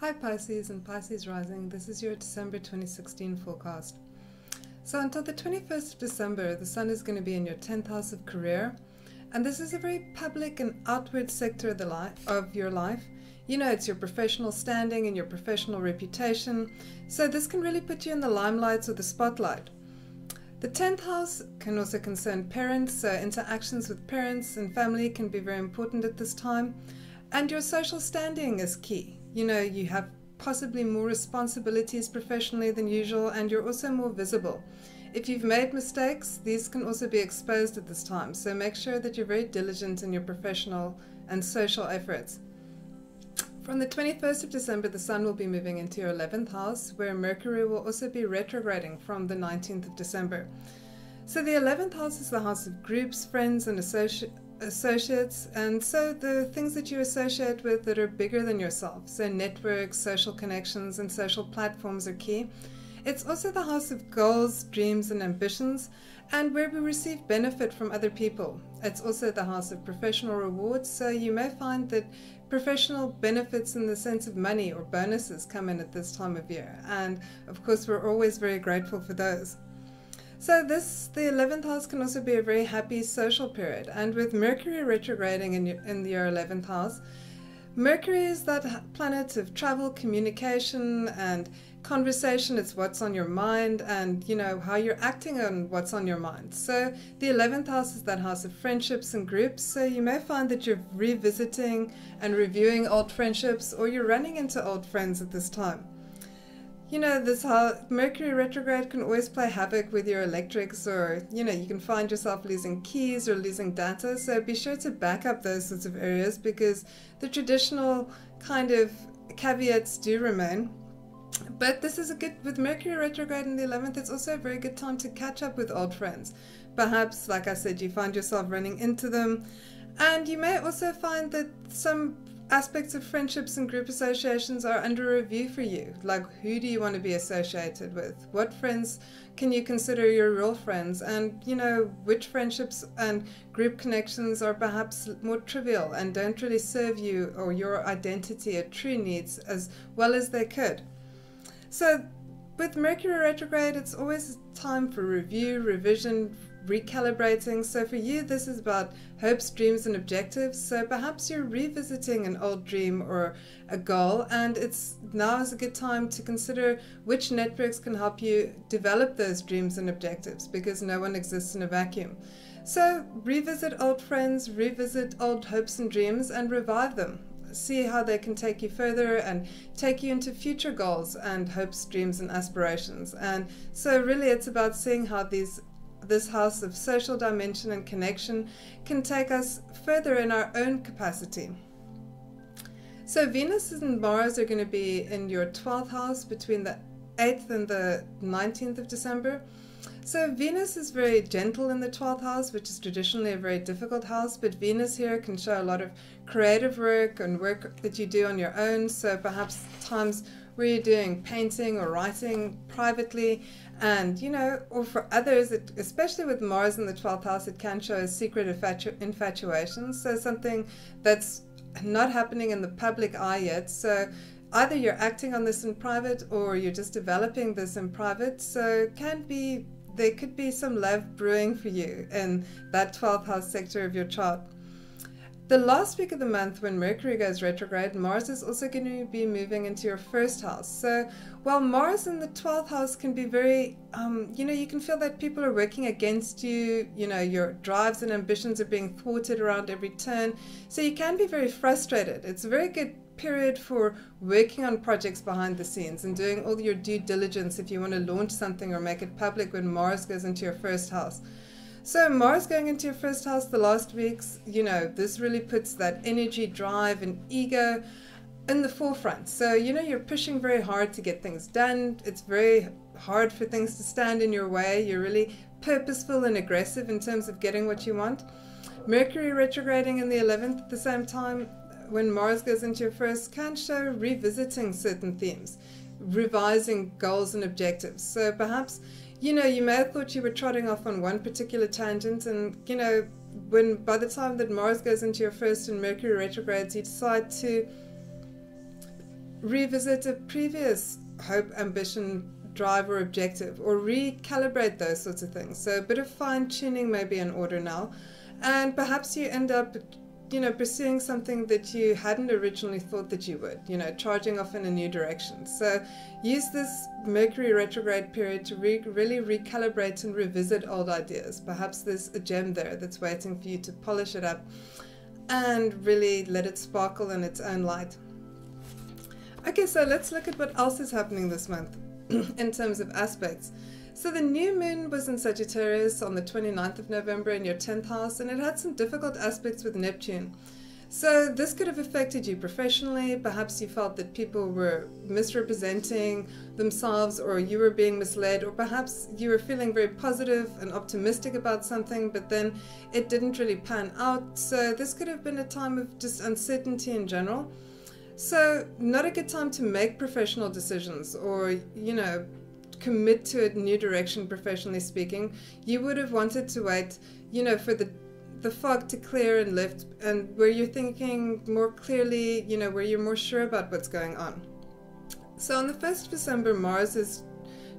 Hi Pisces and Pisces rising, this is your December 2016 forecast. So until the 21st of December, the Sun is going to be in your 10th house of career, and this is a very public and outward sector of your life. You know, it's your professional standing and your professional reputation, so this can really put you in the limelight or the spotlight. The 10th house can also concern parents, so interactions with parents and family can be very important at this time, and your social standing is key. You know, you have possibly more responsibilities professionally than usual, and you're also more visible. If you've made mistakes, these can also be exposed at this time, so make sure that you're very diligent in your professional and social efforts. From the 21st of December, the Sun will be moving into your 11th house, where Mercury will also be retrograding from the 19th of December. So the 11th house is the house of groups, friends, and associates, and so the things that you associate with that are bigger than yourself, so networks, social connections, and social platforms are key. It's also the house of goals, dreams, and ambitions, and where we receive benefit from other people. It's also the house of professional rewards, so you may find that professional benefits in the sense of money or bonuses come in at this time of year, and of course we're always very grateful for those. So the 11th house can also be a very happy social period, and with Mercury retrograding in your 11th house, Mercury is that planet of travel, communication, and conversation. It's what's on your mind and, you know, how you're acting on what's on your mind. So the 11th house is that house of friendships and groups, so you may find that you're revisiting and reviewing old friendships, or you're running into old friends at this time. You know, Mercury retrograde can always play havoc with your electrics, or, you know, you can find yourself losing keys or losing data, so be sure to back up those sorts of areas, because the traditional kind of caveats do remain. But this is with Mercury retrograde in the 11th, it's also a very good time to catch up with old friends. Perhaps, like I said, you find yourself running into them, and you may also find that some aspects of friendships and group associations are under review for you. Like, who do you want to be associated with? What friends can you consider your real friends? And, you know, which friendships and group connections are perhaps more trivial and don't really serve you or your identity or true needs as well as they could. So with Mercury retrograde, it's always time for review, revision, recalibrating. So for you, this is about hopes, dreams, and objectives. So perhaps you're revisiting an old dream or a goal, and now is a good time to consider which networks can help you develop those dreams and objectives, because no one exists in a vacuum. So revisit old friends, revisit old hopes and dreams, and revive them. See how they can take you further and take you into future goals and hopes, dreams, and aspirations. And so really it's about seeing how this house of social dimension and connection can take us further in our own capacity. So Venus and Mars are going to be in your 12th house between the 8th and the 19th of December. So Venus is very gentle in the 12th house, which is traditionally a very difficult house, but Venus here can show a lot of creative work and work that you do on your own. So perhaps times where you're doing painting or writing privately, and, you know, or for others, especially with Mars in the 12th house, it can show a secret infatuation. So something that's not happening in the public eye yet. So either you're acting on this in private or you're just developing this in private. So there could be some love brewing for you in that 12th house sector of your chart. The last week of the month, when Mercury goes retrograde, Mars is also going to be moving into your 1st house. So while Mars in the 12th house can be very, you know, you can feel that people are working against you, you know, your drives and ambitions are being thwarted around every turn. So you can be very frustrated. It's a very good period for working on projects behind the scenes and doing all your due diligence if you want to launch something or make it public when Mars goes into your 1st house. So Mars going into your 1st house the last weeks, you know, this really puts that energy, drive, and ego in the forefront. So, you know, you're pushing very hard to get things done. It's very hard for things to stand in your way. You're really purposeful and aggressive in terms of getting what you want. Mercury retrograding in the 11th at the same time, when Mars goes into your 1st, can show revisiting certain themes, revising goals and objectives. So perhaps, you know, you may have thought you were trotting off on one particular tangent, and, you know, by the time that Mars goes into your 1st and Mercury retrogrades, you decide to revisit a previous hope, ambition, drive or objective, or recalibrate those sorts of things. So a bit of fine tuning may be in order now, and perhaps you end up, you know, pursuing something that you hadn't originally thought that you would, you know, charging off in a new direction. So use this Mercury retrograde period to really recalibrate and revisit old ideas. Perhaps there's a gem there that's waiting for you to polish it up and really let it sparkle in its own light. Okay, so let's look at what else is happening this month in terms of aspects. So the new moon was in Sagittarius on the 29th of November in your 10th house, and it had some difficult aspects with Neptune. So this could have affected you professionally. Perhaps you felt that people were misrepresenting themselves, or you were being misled, or perhaps you were feeling very positive and optimistic about something, but then it didn't really pan out. So this could have been a time of just uncertainty in general. So not a good time to make professional decisions, or, you know, commit to a new direction professionally speaking. You would have wanted to wait, you know, for the fog to clear and lift, and where you're thinking more clearly, you know, where you're more sure about what's going on. So on the 1st of December, Mars is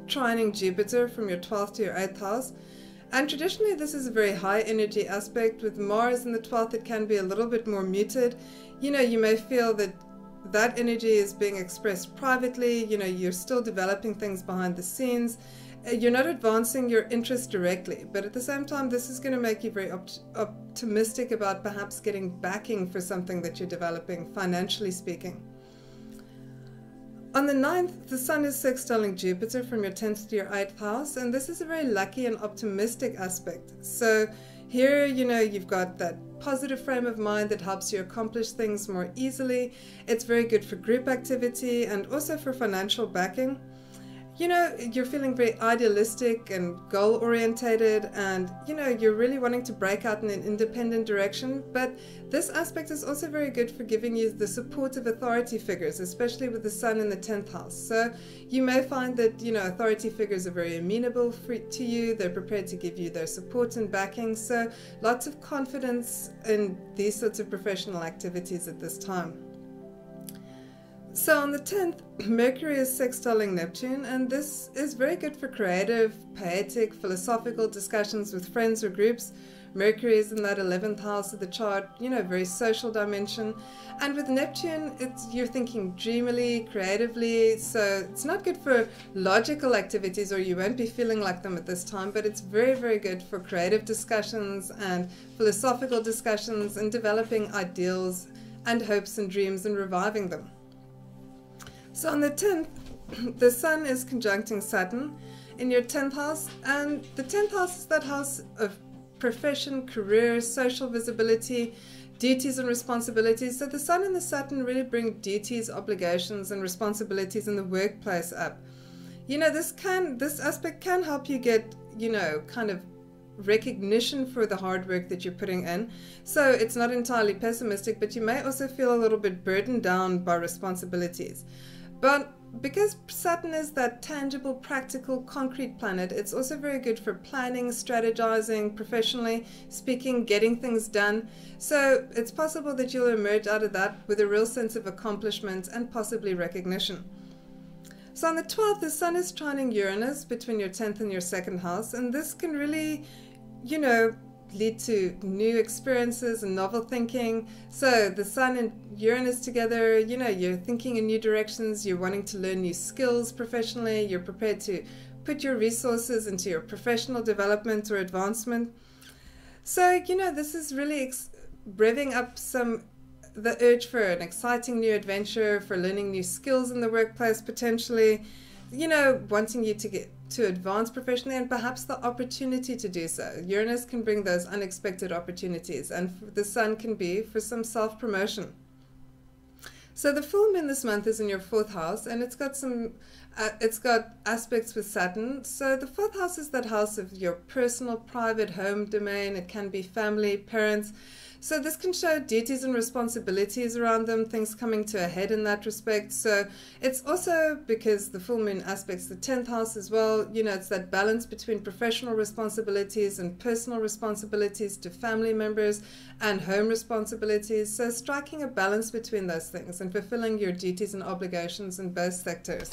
trining Jupiter from your 12th to your 8th house. And traditionally this is a very high energy aspect. With Mars in the 12th, it can be a little bit more muted. You know, you may feel that that energy is being expressed privately. You know, you're still developing things behind the scenes. You're not advancing your interest directly, but at the same time, this is going to make you very optimistic about perhaps getting backing for something that you're developing, financially speaking. On the 9th, the Sun is sextiling Jupiter from your 10th to your 8th house, and this is a very lucky and optimistic aspect. So here, you know, you've got that positive frame of mind that helps you accomplish things more easily. It's very good for group activity and also for financial backing. You know, you're feeling very idealistic and goal-orientated, and, you know, you're really wanting to break out in an independent direction. But this aspect is also very good for giving you the support of authority figures, especially with the Sun in the 10th house. So you may find that, you know, authority figures are very amenable to you. They're prepared to give you their support and backing. So lots of confidence in these sorts of professional activities at this time. So on the 10th, Mercury is sextiling Neptune, and this is very good for creative, poetic, philosophical discussions with friends or groups. Mercury is in that 11th house of the chart, you know, very social dimension. And with Neptune, you're thinking dreamily, creatively, so it's not good for logical activities, or you won't be feeling like them at this time, but it's very, very good for creative discussions and philosophical discussions and developing ideals and hopes and dreams and reviving them. So on the 10th, the Sun is conjuncting Saturn in your 10th house, and the 10th house is that house of profession, career, social visibility, duties and responsibilities. So the Sun and the Saturn really bring duties, obligations and responsibilities in the workplace up. You know, this aspect can help you get, you know, kind of recognition for the hard work that you're putting in. So it's not entirely pessimistic, but you may also feel a little bit burdened down by responsibilities. But because Saturn is that tangible, practical, concrete planet, it's also very good for planning, strategizing, professionally speaking, getting things done. So it's possible that you'll emerge out of that with a real sense of accomplishment and possibly recognition. So on the 12th, the Sun is trining Uranus between your 10th and your 2nd house, and this can really, you know, lead to new experiences and novel thinking. So the Sun and Uranus together, you know, you're thinking in new directions, you're wanting to learn new skills professionally, you're prepared to put your resources into your professional development or advancement. So, you know, this is really revving up the urge for an exciting new adventure, for learning new skills in the workplace potentially, you know, wanting you to advance professionally, and perhaps the opportunity to do so. Uranus can bring those unexpected opportunities, and the Sun can be for some self-promotion. So the full moon this month is in your 4th house, and it's got aspects with Saturn. So the 4th house is that house of your personal, private home domain. It can be family, parents. So this can show duties and responsibilities around them, things coming to a head in that respect. So it's also because the full moon aspects the 10th house as well. You know, it's that balance between professional responsibilities and personal responsibilities to family members and home responsibilities. So striking a balance between those things and fulfilling your duties and obligations in both sectors.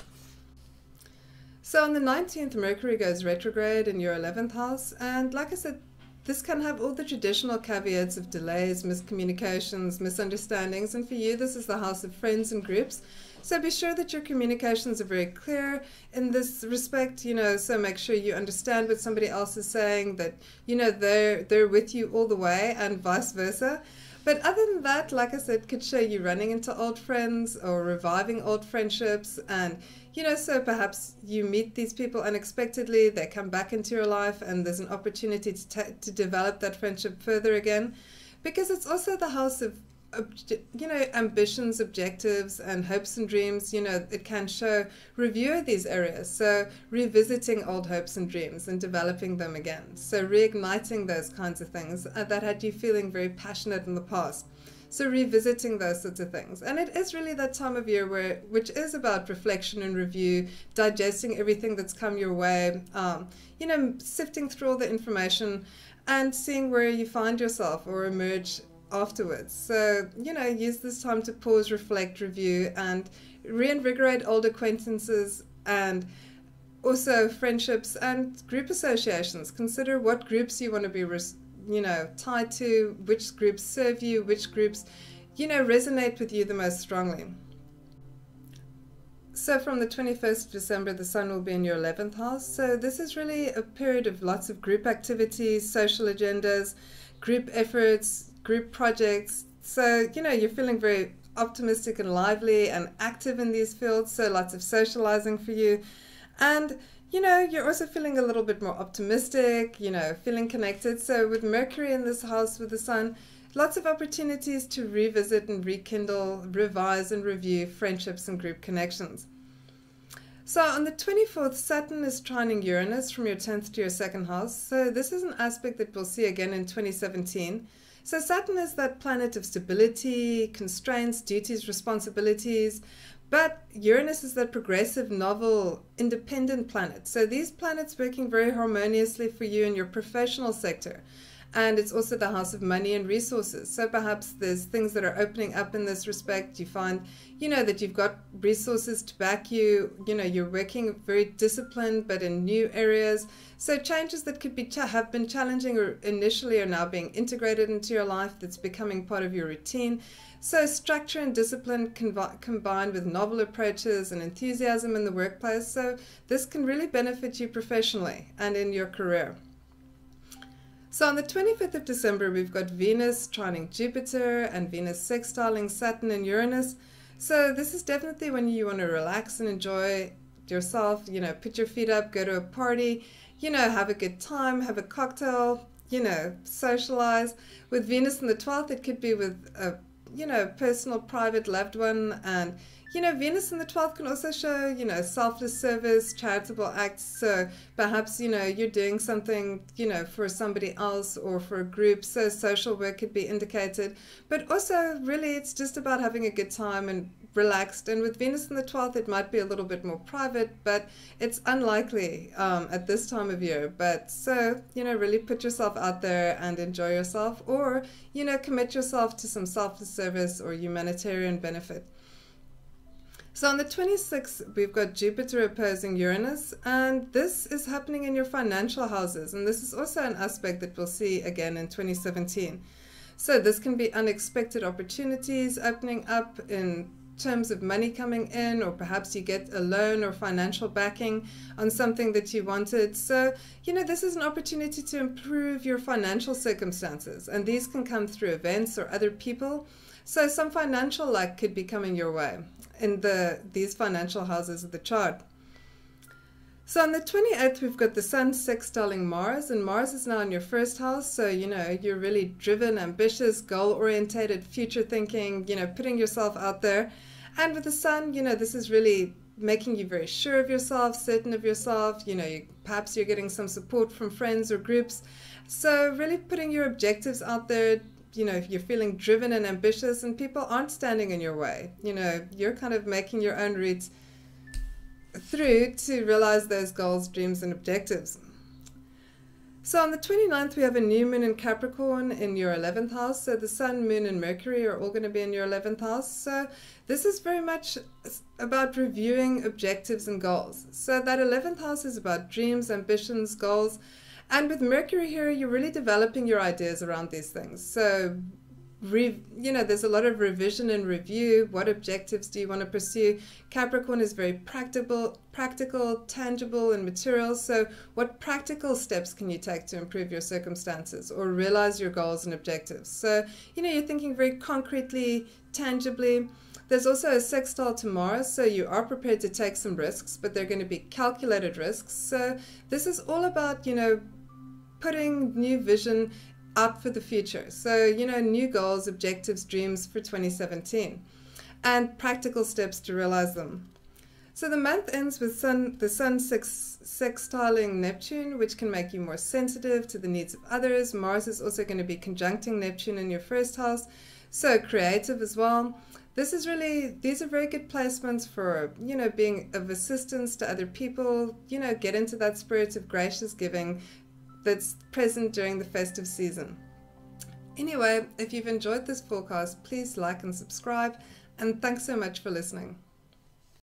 So on the 19th, Mercury goes retrograde in your 11th house, and like I said, this can have all the traditional caveats of delays, miscommunications, misunderstandings, and for you this is the house of friends and groups. So be sure that your communications are very clear in this respect, you know, so make sure you understand what somebody else is saying, that, you know, they're with you all the way and vice versa. But other than that, like I said, could show you running into old friends or reviving old friendships. And, you know, so perhaps you meet these people unexpectedly, they come back into your life, and there's an opportunity to develop that friendship further again. Because it's also the house of, you know, ambitions, objectives, and hopes and dreams. You know, it can show review of these areas. So revisiting old hopes and dreams and developing them again. So reigniting those kinds of things that had you feeling very passionate in the past. So revisiting those sorts of things. And it is really that time of year which is about reflection and review, digesting everything that's come your way, you know, sifting through all the information and seeing where you find yourself or emerge afterwards. So, you know, use this time to pause, reflect, review, and reinvigorate old acquaintances and also friendships and group associations. Consider what groups you want to be, you know, tied to, which groups serve you, which groups, you know, resonate with you the most strongly. So from the 21st of December, the sun will be in your 11th house. So this is really a period of lots of group activities, social agendas, group efforts, group projects. So, you know, you're feeling very optimistic and lively and active in these fields. So lots of socializing for you. And, you know, you're also feeling a little bit more optimistic, you know, feeling connected. So with Mercury in this house with the sun, lots of opportunities to revisit and rekindle, revise and review friendships and group connections. So on the 24th, Saturn is trining Uranus from your 10th to your 2nd house. So this is an aspect that we'll see again in 2017. So Saturn is that planet of stability, constraints, duties, responsibilities. But Uranus is that progressive, novel, independent planet. So these planets working very harmoniously for you in your professional sector. And it's also the house of money and resources. So perhaps there's things that are opening up in this respect. You find, you know, that you've got resources to back you. You know, you're working very disciplined, but in new areas. So changes that could be have been challenging or initially are now being integrated into your life. That's becoming part of your routine. So structure and discipline combined with novel approaches and enthusiasm in the workplace. So this can really benefit you professionally and in your career. So on the 25th of December, we've got Venus trining Jupiter and Venus sextiling Saturn and Uranus. So this is definitely when you want to relax and enjoy yourself, you know, put your feet up, go to a party, you know, have a good time, have a cocktail, you know, socialize. With Venus in the 12th, it could be with a, you know, personal, private loved one. And, you know, Venus in the 12th can also show, you know, selfless service, charitable acts. So perhaps, you know, you're doing something, you know, for somebody else or for a group. So social work could be indicated. But also, really, it's just about having a good time and relaxed. And with Venus in the 12th, it might be a little bit more private, but it's unlikely at this time of year. But so, you know, really put yourself out there and enjoy yourself, or, you know, commit yourself to some selfless service or humanitarian benefit. So on the 26th, we've got Jupiter opposing Uranus, and this is happening in your financial houses. And this is also an aspect that we'll see again in 2017. So this can be unexpected opportunities opening up in terms of money coming in, or perhaps you get a loan or financial backing on something that you wanted. So, you know, this is an opportunity to improve your financial circumstances, and these can come through events or other people. So some financial luck could be coming your way in these financial houses of the chart. So on the 28th, we've got the Sun sextiling Mars, and Mars is now in your 1st house. So, you know, you're really driven, ambitious, goal-orientated, future thinking, you know, putting yourself out there. And with the Sun, you know, this is really making you very sure of yourself, certain of yourself. You know, perhaps you're getting some support from friends or groups. So really putting your objectives out there, you know, you're feeling driven and ambitious and people aren't standing in your way. You know, you're kind of making your own route through to realize those goals, dreams, and objectives. So on the 29th, we have a new moon in Capricorn in your 11th house. So the sun, moon, and Mercury are all going to be in your 11th house. So this is very much about reviewing objectives and goals. So that 11th house is about dreams, ambitions, goals. And with Mercury here, you're really developing your ideas around these things. So, you know, there's a lot of revision and review. What objectives do you want to pursue? Capricorn is very practical, tangible, and material. So what practical steps can you take to improve your circumstances or realize your goals and objectives? So, you know, you're thinking very concretely, tangibly. There's also a sextile to Mars, so you are prepared to take some risks, but they're going to be calculated risks. So this is all about, you know, putting new vision out for the future. So, you know, new goals, objectives, dreams for 2017 and practical steps to realize them. So the month ends with the sun sextiling Neptune, which can make you more sensitive to the needs of others. Mars is also going to be conjuncting Neptune in your first house, so creative as well. These are very good placements for, you know, being of assistance to other people, you know, get into that spirit of gracious giving that's present during the festive season. Anyway, if you've enjoyed this forecast, please like and subscribe, and thanks so much for listening.